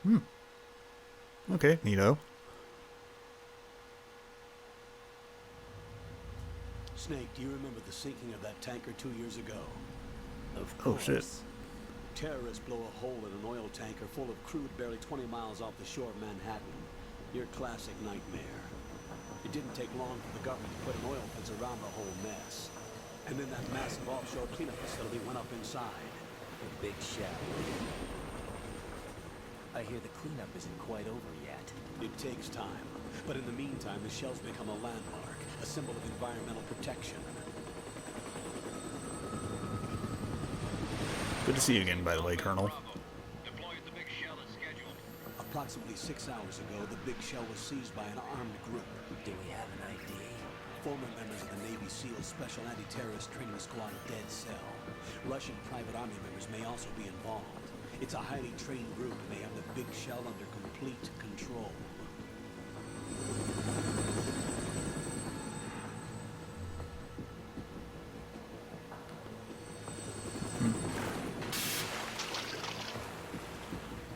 Okay, neato. Snake, do you remember the sinking of that tanker 2 years ago? Of Oh shit. course. Terrorists blow a hole in an oil tanker full of crude barely 20 miles off the shore of Manhattan. Your classic nightmare. It didn't take long for the government to put an oil fence around the whole mess. And then that massive offshore cleanup facility went up inside. The big shell. I hear the cleanup isn't quite over yet. It takes time. But in the meantime, the shell's become a landmark, a symbol of environmental protection. Good to see you again, by the way, Colonel. Approximately 6 hours ago, the big shell was seized by an armed group. Do we have an ID? Former members of the Navy SEAL Special Anti-Terrorist Training Squad Dead Cell. Russian private army members may also be involved. It's a highly trained group and they have the big shell under complete control.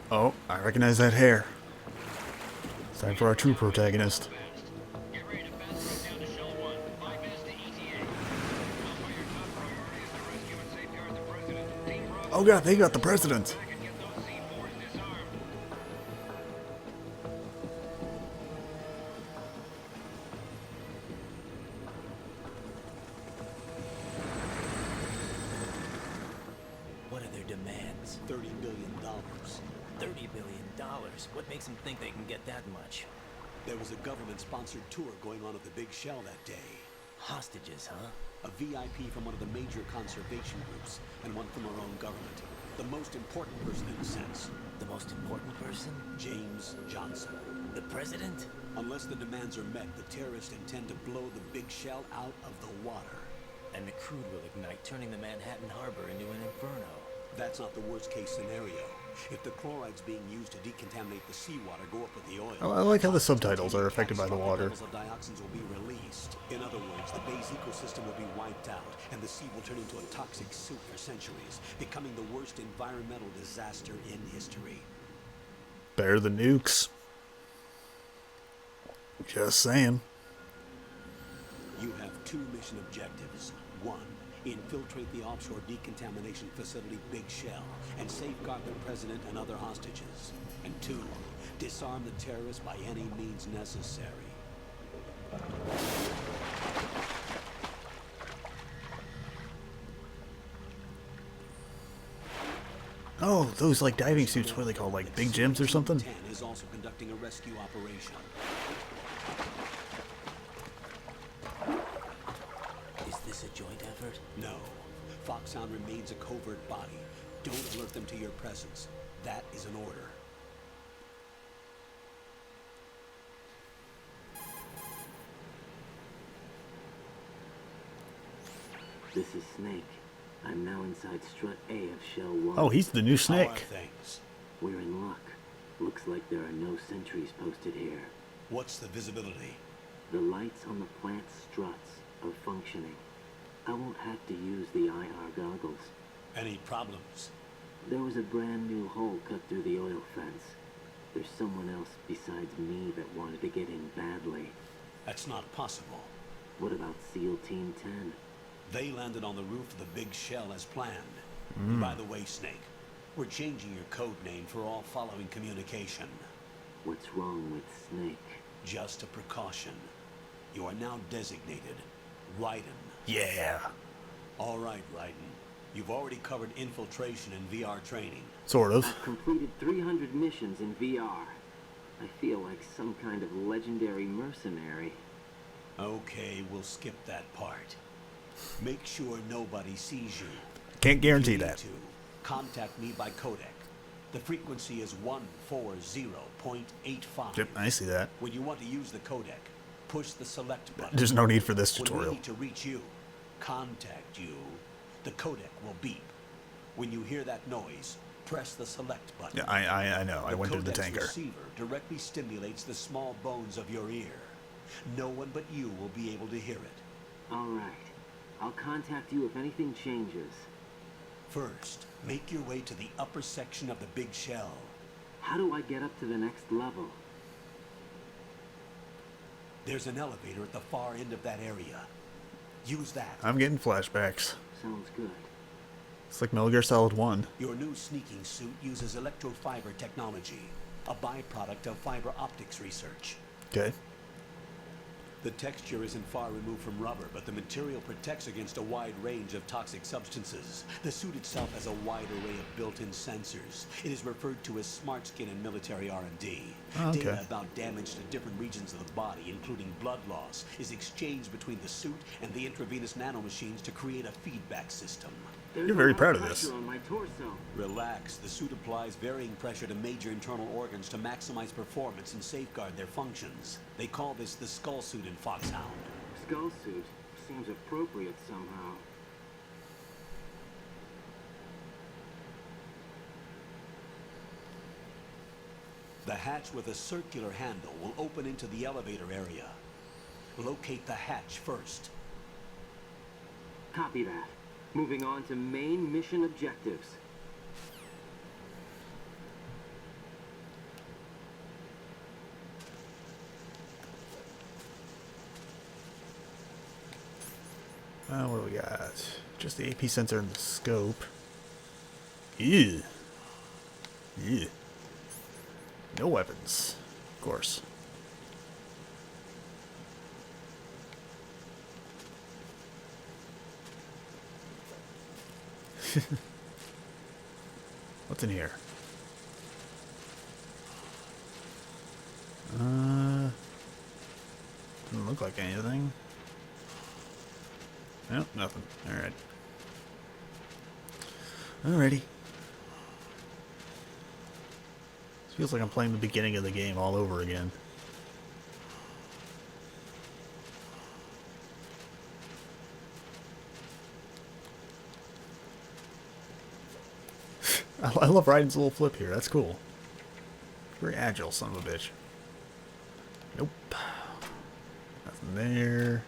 Oh, I recognize that hair. It's time for our true protagonist. Oh god, they got the president! What are their demands? $30 billion. $30 billion? What makes them think they can get that much? There was a government-sponsored tour going on at the big shell that day. Hostages, huh? A VIP from one of the major conservation groups, and one from our own government. The most important person in a sense. The most important person? James Johnson. The president? Unless the demands are met, the terrorists intend to blow the big shell out of the water. And the crude will ignite, turning the Manhattan Harbor into an inferno. That's not the worst-case scenario. If the chlorides being used to decontaminate the seawater go up with the oil... Oh, I like how the subtitles are affected by the water. Levels of dioxins will be released. In other words, the bay's ecosystem will be wiped out, and the sea will turn into a toxic soup for centuries, becoming the worst environmental disaster in history. Better than nukes. Just saying. You have two mission objectives. One, infiltrate the offshore decontamination facility Big Shell and safeguard the president and other hostages. And two, disarm the terrorists by any means necessary. Oh, those like diving suits, what are they called, like big gyms or something? 10 is also conducting a rescue operation. Is this a joint effort? No. Foxhound remains a covert body. Don't alert them to your presence. That is an order. This is Snake. I'm now inside Strut A of Shell 1. Oh, he's the new How are Snake. things? We're in luck. Looks like there are no sentries posted here. What's the visibility? The lights on the plant struts are functioning. I won't have to use the IR goggles. Any problems? There was a brand new hole cut through the oil fence. There's someone else besides me that wanted to get in badly. That's not possible. What about SEAL Team 10? They landed on the roof of the Big Shell as planned. And by the way, Snake, we're changing your code name for all following communication. What's wrong with Snake? Just a precaution. You are now designated Raiden. Yeah. All right, Raiden. You've already covered infiltration and VR training. Sort of. I've completed 300 missions in VR. I feel like some kind of legendary mercenary. Okay, we'll skip that part. Make sure nobody sees you. Can't guarantee You need that. to contact me by codec. The frequency is 140.85. Yep, I see that. When you want to use the codec, push the select button. There's no need for this When we tutorial. need to reach you, contact you, the codec will beep. When you hear that noise, press the select button. Yeah, I know. I went to the codec's tanker. receiver directly stimulates the small bones of your ear. No one but you will be able to hear it. All right. I'll contact you if anything changes. First, make your way to the upper section of the Big Shell. How do I get up to the next level? There's an elevator at the far end of that area. Use that. I'm getting flashbacks. Sounds good. It's like Metal Gear Solid 1. Your new sneaking suit uses electrofiber technology, a byproduct of fiber optics research. Okay. The texture isn't far removed from rubber, but the material protects against a wide range of toxic substances. The suit itself has a wide array of built-in sensors. It is referred to as smart skin in military R&D. Oh, okay. Data about damage to different regions of the body, including blood loss, is exchanged between the suit and the intravenous nanomachines to create a feedback system. There's You're very a lot proud of of this. pressure on my torso. Relax. The suit applies varying pressure to major internal organs to maximize performance and safeguard their functions. They call this the skull suit in Foxhound. Skull suit seems appropriate somehow. The hatch with a circular handle will open into the elevator area. Locate the hatch first. Copy that. Moving on to main mission objectives. What do we got? Just the AP sensor and the scope. Ew. Ew. No weapons. Of course. What's in here? Doesn't look like anything. No, nothing. Alright. Alrighty. Feels like I'm playing the beginning of the game all over again. I love Raiden's little flip here. That's cool. Very agile, son of a bitch. Nope. Nothing there.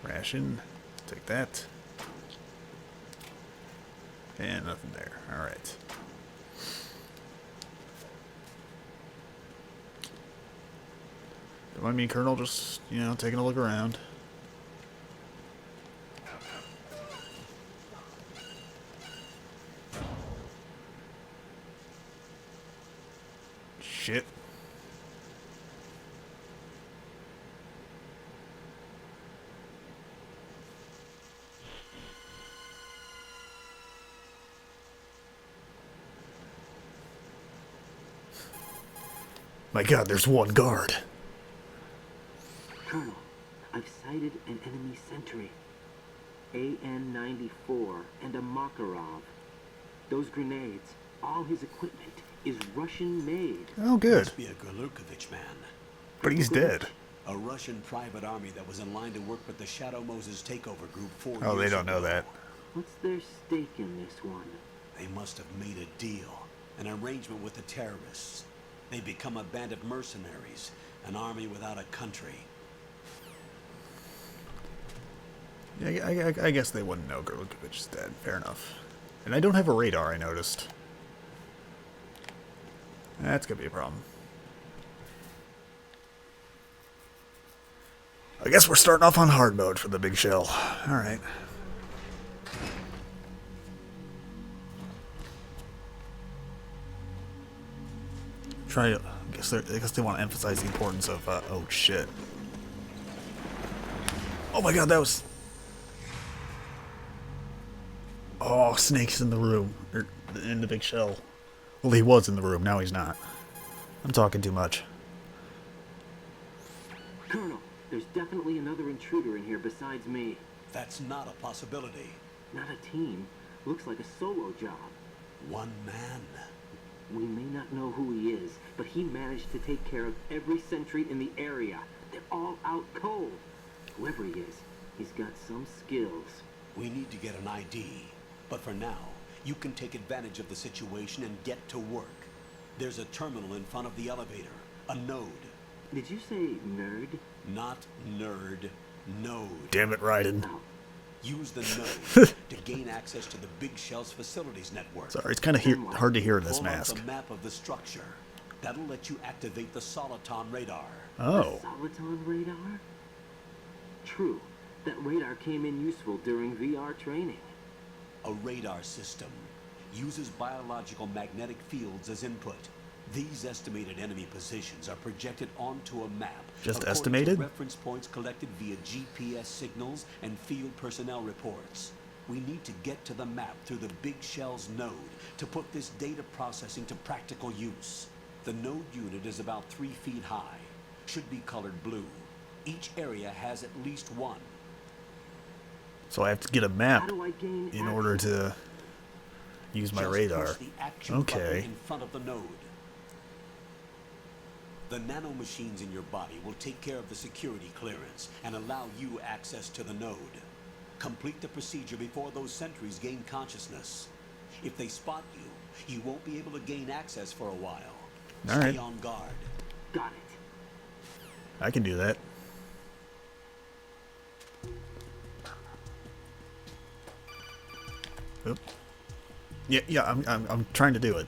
Ration. Take that. And nothing there. Alright. Don't mind me, Colonel, just, you know, taking a look around. Shit. My God, there's one guard. Colonel, I've sighted an enemy sentry. AN-94 and a Makarov. Those grenades, all his equipment, is Russian-made. Oh, good. Must be a Gurlukovich man. But he's dead. A Russian private army that was in line to work with the Shadow Moses takeover group 4 years Oh, they don't know ago. that. What's their stake in this one? They must have made a deal, an arrangement with the terrorists. They become a band of mercenaries, an army without a country. Yeah, I guess they wouldn't know Gurlukovich is dead. Fair enough. And I don't have a radar, I noticed. That's gonna be a problem. I guess we're starting off on hard mode for the big shell. Alright. I guess they want to emphasize the importance of, oh shit. Oh my God, that was... Oh, Snake's in the room. Or in the big shell. Well, he was in the room, now he's not. I'm talking too much. Colonel, there's definitely another intruder in here besides me. That's not a possibility. Not a team. Looks like a solo job. One man. We may not know who he is, but he managed to take care of every sentry in the area. They're all out cold. Whoever he is, he's got some skills. We need to get an ID. But for now, you can take advantage of the situation and get to work. There's a terminal in front of the elevator. A node. Did you say nerd? Not nerd. Node. Damn it, Raiden. Oh, Use the node to gain access to the Big Shell's facilities network. Sorry, it's kind of hard to hear in this Pull out mask. the map of the structure. That'll let you activate the Soliton radar. Oh. Soliton radar? True. That radar came in useful during VR training. A radar system uses biological magnetic fields as input. These estimated enemy positions are projected onto a map. Just according estimated? to reference points collected via GPS signals and field personnel reports. We need to get to the map through the Big Shell's node to put this data processing to practical use. The node unit is about 3 feet high. Should be colored blue. Each area has at least one. So I have to get a map How do I gain in order access? to use my Just radar. push the action Okay. button in front of the node. The nanomachines in your body will take care of the security clearance and allow you access to the node. Complete the procedure before those sentries gain consciousness. If they spot you, you won't be able to gain access for a while. All right. Stay on guard. Got it. I can do that. Oop. Yeah, I'm trying to do it.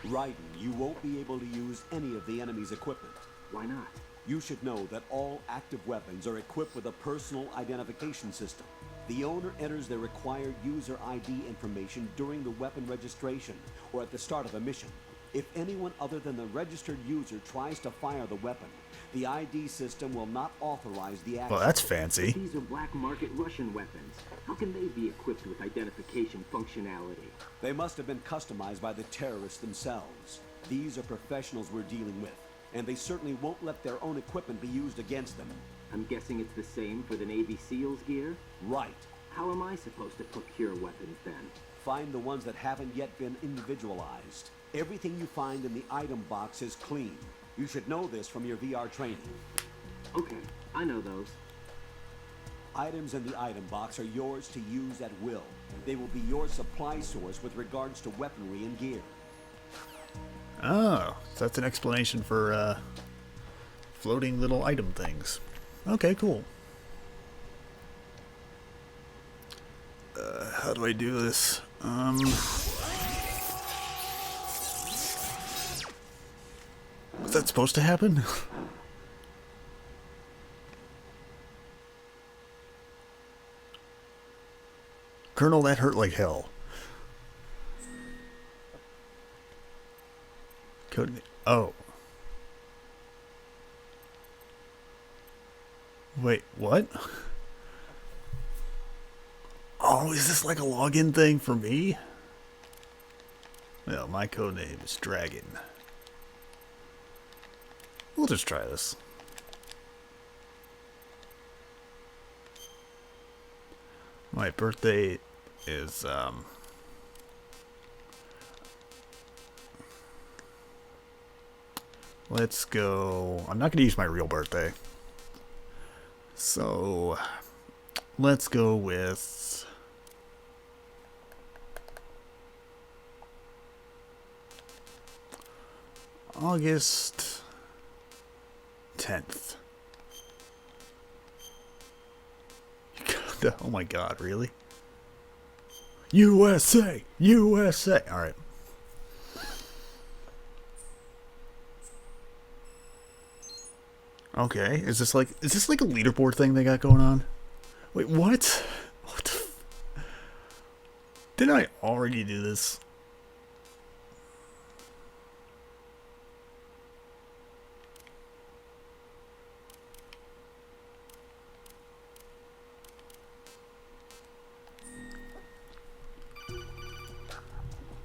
Raiden, you won't be able to use any of the enemy's equipment. Why not? You should know that all active weapons are equipped with a personal identification system. The owner enters their required user ID information during the weapon registration or at the start of a mission. If anyone other than the registered user tries to fire the weapon, the ID system will not authorize the action. Well, that's fancy. These are black market Russian weapons. How can they be equipped with identification functionality? They must have been customized by the terrorists themselves. These are professionals we're dealing with, and they certainly won't let their own equipment be used against them. I'm guessing it's the same for the Navy SEALs gear? Right. How am I supposed to procure weapons then? Find the ones that haven't yet been individualized. Everything you find in the item box is clean. You should know this from your VR training. Okay, I know those. Items in the item box are yours to use at will. They will be your supply source with regards to weaponry and gear. Oh, so that's an explanation for floating little item things. Okay, cool. How do I do this? Was that supposed to happen? Colonel, that hurt like hell. Codename. Oh. Wait, what? Oh, is this like a login thing for me? Well, my codename is Dragon. We'll just try this. My birthday is, let's go. I'm not going to use my real birthday. So, let's go with August 10th. Oh my god, really? USA! USA! Alright. Okay, is this like a leaderboard thing they got going on? Wait, what? What the Didn't I already do this?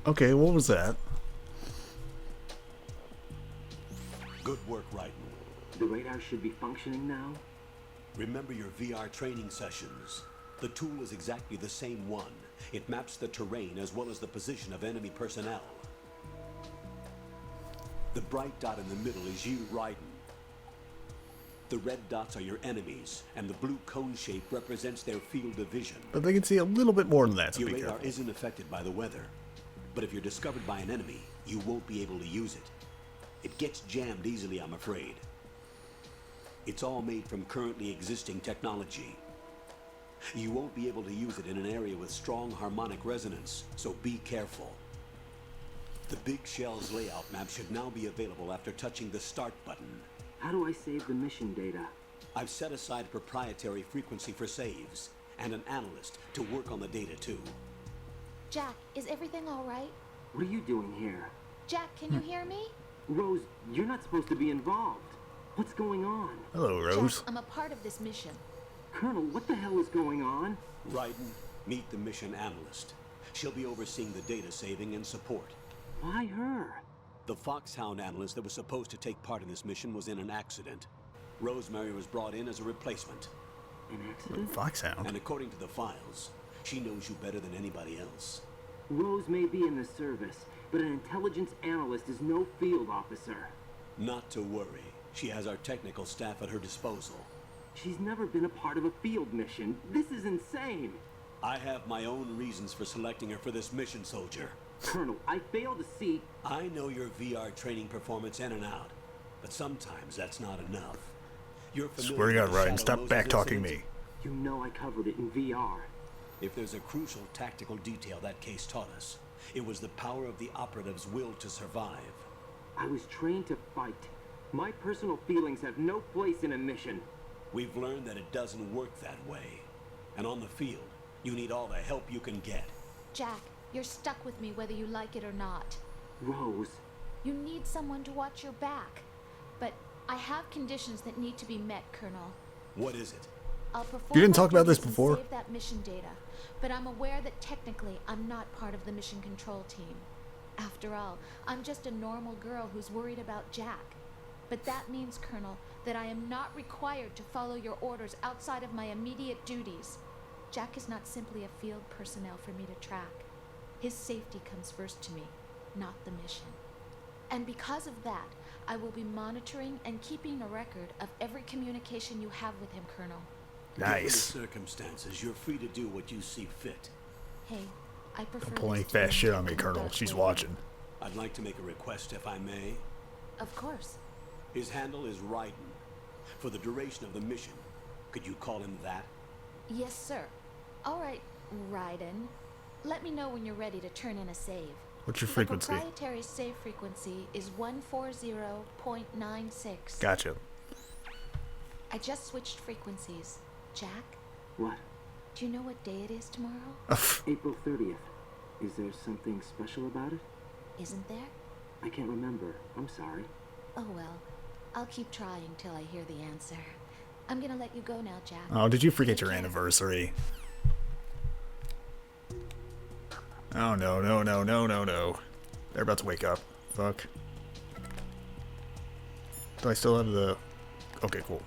Okay, what was that? Good work, Raiden. The radar should be functioning now? Remember your VR training sessions. The tool is exactly the same one. It maps the terrain as well as the position of enemy personnel. The bright dot in the middle is you, Raiden. The red dots are your enemies, and the blue cone shape represents their field of vision. But they can see a little bit more than that, so Your be radar careful. isn't affected by the weather, but if you're discovered by an enemy, you won't be able to use it. It gets jammed easily, I'm afraid. It's all made from currently existing technology. You won't be able to use it in an area with strong harmonic resonance, so be careful. The Big Shell's layout map should now be available after touching the Start button. How do I save the mission data? I've set aside proprietary frequency for saves, and an analyst to work on the data too. Jack, is everything all right? What are you doing here? Jack, can you hear me? Rose, you're not supposed to be involved. What's going on? Hello, Rose. Jack, I'm a part of this mission. Colonel, what the hell is going on? Raiden, meet the mission analyst. She'll be overseeing the data saving and support. Why her? The Foxhound analyst that was supposed to take part in this mission was in an accident. Rosemary was brought in as a replacement. An accident? Foxhound. And according to the files, she knows you better than anybody else. Rose may be in the service, but an intelligence analyst is no field officer. Not to worry. She has our technical staff at her disposal. She's never been a part of a field mission. This is insane. I have my own reasons for selecting her for this mission, soldier. Colonel, I fail to see... I know your VR training performance in and out, but sometimes that's not enough. You're familiar Swear to God, with the Raiden, Shadow stop Moses back-talking incident? me. You know I covered it in VR. If there's a crucial tactical detail that case taught us, it was the power of the operative's will to survive. I was trained to fight. My personal feelings have no place in a mission. We've learned that it doesn't work that way. And on the field, you need all the help you can get. Jack, you're stuck with me whether you like it or not. Rose, You need someone to watch your back. But I have conditions that need to be met, Colonel. What is it? I'll perform You didn't my talk about this duties and before? save that mission data, but I'm aware that technically I'm not part of the mission control team. After all, I'm just a normal girl who's worried about Jack. But that means, Colonel, that I am not required to follow your orders outside of my immediate duties. Jack is not simply a field personnel for me to track. His safety comes first to me, not the mission. And because of that, I will be monitoring and keeping a record of every communication you have with him, Colonel. Nice. Given the circumstances, you're free to do what you see fit. Hey, I prefer Don't pull any this to fast shit on me, being Colonel. that She's way. watching. I'd like to make a request, if I may. Of course. His handle is Raiden. For the duration of the mission, could you call him that? Yes, sir. All right, Raiden. Let me know when you're ready to turn in a save. What's your The frequency? proprietary save frequency is 140.96. Gotcha. I just switched frequencies. Jack, what? do you know what day it is tomorrow? April 30th. Is there something special about it? Isn't there? I can't remember. I'm sorry. Oh well. I'll keep trying till I hear the answer. I'm gonna let you go now, Jack. Oh, did you forget Take your care. anniversary? Oh, no, no, no, no, no, no. They're about to wake up. Fuck. Do I still have the... Okay, cool.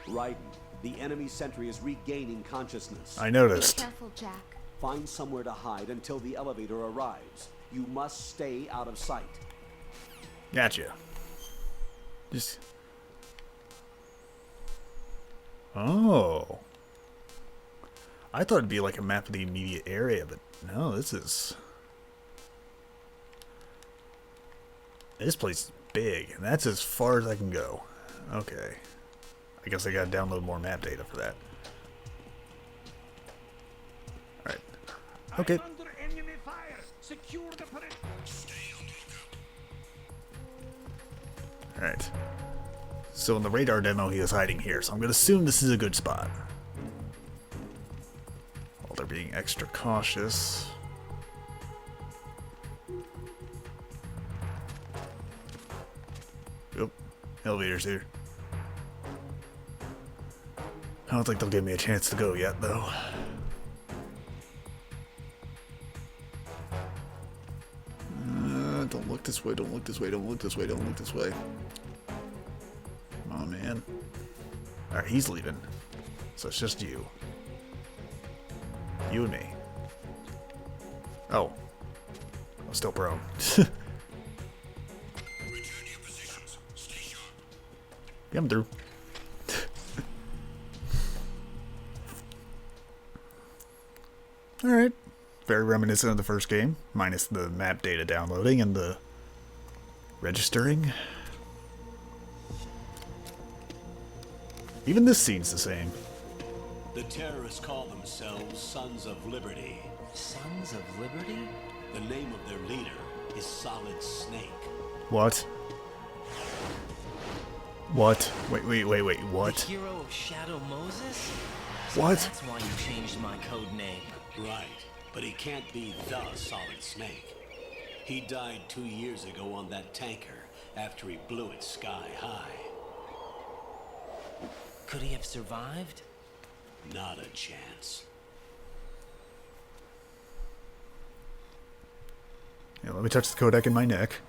Raiden, the enemy sentry is regaining consciousness. I Be noticed. careful, Jack. Find somewhere to hide until the elevator arrives. You must stay out of sight. Gotcha. Just... Oh. I thought it'd be like a map of the immediate area, but no, this is... This place is big, and that's as far as I can go. Okay. I guess I gotta download more map data for that. Alright. Okay. Under enemy fire. Secure the perimeter. Alright. So in the radar demo, he was hiding here, so I'm gonna assume this is a good spot. While they're being extra cautious. Yep. Elevator's here. I don't think they'll give me a chance to go yet, though. Don't look this way, don't look this way, don't look this way, don't look this way. Come on, man. Alright, he's leaving. So it's just you. You and me. Oh. I'm still prone. Yeah, I'm through. Alright. Very reminiscent of the first game, minus the map data downloading and the Registering. Even this scene's the same. The terrorists call themselves Sons of Liberty. Sons of Liberty? The name of their leader is Solid Snake. What? What? Wait, what? The hero of Shadow Moses? What? That's why you changed my code name. Right, but he can't be the Solid Snake. He died 2 years ago on that tanker after he blew it sky high. Could he have survived? Not a chance. Yeah, let me touch the codec in my neck.